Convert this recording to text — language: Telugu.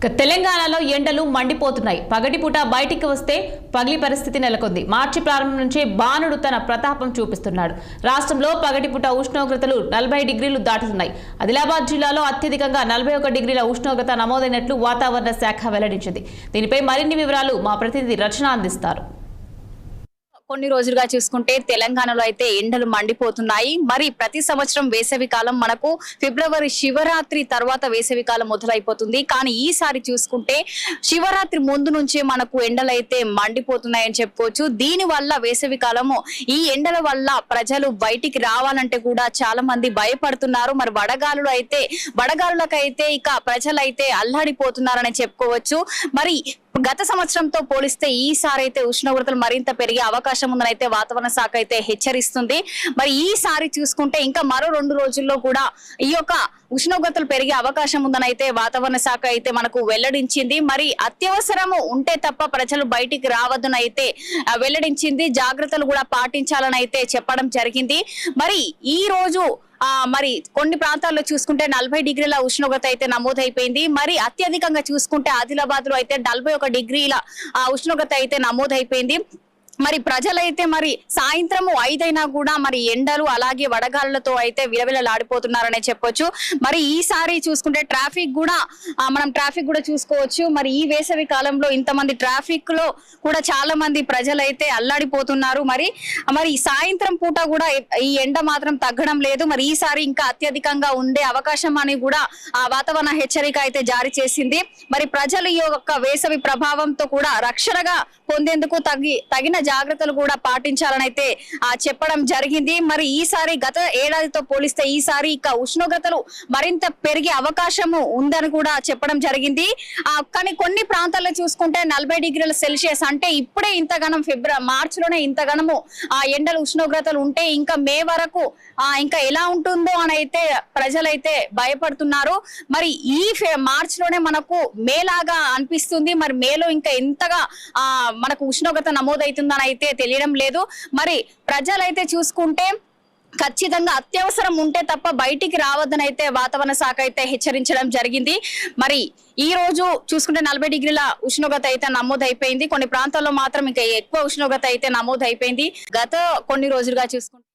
తెలంగాణలో ఎండలు మండిపోతున్నాయి. పగటిపూట బయటికి వస్తే పగిలి పరిస్థితి నెలకొంది. మార్చి ప్రారంభం నుంచే బాణుడు తన ప్రతాపం చూపిస్తున్నాడు. రాష్ట్రంలో పగటిపూట ఉష్ణోగ్రతలు 40 డిగ్రీలు దాటుతున్నాయి. ఆదిలాబాద్ జిల్లాలో అత్యధికంగా 41 డిగ్రీల ఉష్ణోగ్రత నమోదైనట్లు వాతావరణ శాఖ వెల్లడించింది. దీనిపై మరిన్ని వివరాలు మా ప్రతినిధి రచన అందిస్తారు. కొన్ని రోజులుగా చూసుకుంటే తెలంగాణలో అయితే ఎండలు మండిపోతున్నాయి. మరి ప్రతి సంవత్సరం వేసవి కాలం మనకు ఫిబ్రవరి శివరాత్రి తర్వాత వేసవి కాలం మొదలైపోతుంది. కానీ ఈసారి చూసుకుంటే శివరాత్రి ముందు నుంచే మనకు ఎండలు అయితే మండిపోతున్నాయని చెప్పుకోవచ్చు. దీని వల్ల వేసవి కాలము ఈ ఎండల వల్ల ప్రజలు బయటికి రావాలంటే కూడా చాలా మంది భయపడుతున్నారు. మరి వడగాలులకైతే ఇక ప్రజలైతే అల్లాడిపోతున్నారని చెప్పుకోవచ్చు. మరి గత సంవత్సరంతో పోలిస్తే ఈసారి అయితే ఉష్ణోగ్రతలు మరింత పెరిగే అవకాశం ఉందని అయితే వాతావరణ శాఖ అయితే హెచ్చరిస్తుంది. మరి ఈసారి చూసుకుంటే ఇంకా మరో 2 రోజుల్లో కూడా ఈ యొక్క ఉష్ణోగ్రతలు పెరిగే అవకాశం ఉందని అయితే వాతావరణ శాఖ అయితే మనకు వెల్లడించింది. మరి అత్యవసరము ఉంటే తప్ప ప్రజలు బయటికి రావద్దని అయితే వెల్లడించింది. జాగ్రత్తలు కూడా పాటించాలని అయితే చెప్పడం జరిగింది. మరి ఈ రోజు మరి కొన్ని ప్రాంతాల్లో చూసుకుంటే 40 డిగ్రీల ఉష్ణోగ్రత అయితే నమోదైపోయింది. మరి అత్యధికంగా చూసుకుంటే ఆదిలాబాద్ లో అయితే 41 డిగ్రీల ఉష్ణోగ్రత అయితే నమోదైపోయింది. మరి ప్రజలైతే మరి సాయంత్రం 5 అయినా కూడా మరి ఎండలు అలాగే వడగాళ్లతో అయితే విలవిలలాడిపోతున్నారనే చెప్పొచ్చు. మరి ఈసారి చూసుకుంటే ట్రాఫిక్ కూడా చూసుకోవచ్చు. మరి ఈ వేసవి కాలంలో ఇంతమంది ట్రాఫిక్ లో కూడా చాలా మంది ప్రజలైతే అల్లాడిపోతున్నారు. మరి సాయంత్రం పూట కూడా ఈ ఎండ మాత్రం తగ్గడం లేదు. మరి ఈసారి ఇంకా అత్యధికంగా ఉండే అవకాశం అని కూడా వాతావరణ హెచ్చరిక అయితే జారీ చేసింది. మరి ప్రజలు ఈ యొక్క వేసవి ప్రభావంతో కూడా రక్షణగా పొందేందుకు తగిన జాగ్రత్తలు కూడా పాటించాలని అయితే చెప్పడం జరిగింది. మరి ఈసారి గత ఏడాదితో పోలిస్తే ఈసారి ఇక ఉష్ణోగ్రతలు మరింత పెరిగే అవకాశము ఉందని కూడా చెప్పడం జరిగింది. కానీ కొన్ని ప్రాంతాల్లో చూసుకుంటే 40 డిగ్రీల సెల్సియస్ అంటే ఇప్పుడే ఇంతగానం మార్చిలోనే ఇంతగానము ఎండలు ఉష్ణోగ్రతలు ఉంటే ఇంకా మే వరకు ఇంకా ఎలా ఉంటుందో అని అయితే ప్రజలైతే భయపడుతున్నారు. మరి ఈ మార్చిలోనే మనకు మేలాగా అనిపిస్తుంది. మరి మేలో ఇంకా ఎంతగా మనకు ఉష్ణోగ్రత నమోదవుతుందని అయితే తెలియడం లేదు. మరి ప్రజలైతే చూసుకుంటే ఖచ్చితంగా అత్యవసరం ఉంటే తప్ప బయటికి రావద్దని అయితే వాతావరణ శాఖ అయితే హెచ్చరించడం జరిగింది. మరి ఈ రోజు చూసుకుంటే 40 డిగ్రీల ఉష్ణోగ్రత అయితే నమోదైపోయింది. కొన్ని ప్రాంతాల్లో మాత్రం ఇంకా ఎక్కువ ఉష్ణోగ్రత అయితే నమోదైపోయింది. గత కొన్ని రోజులుగా చూసుకుంటే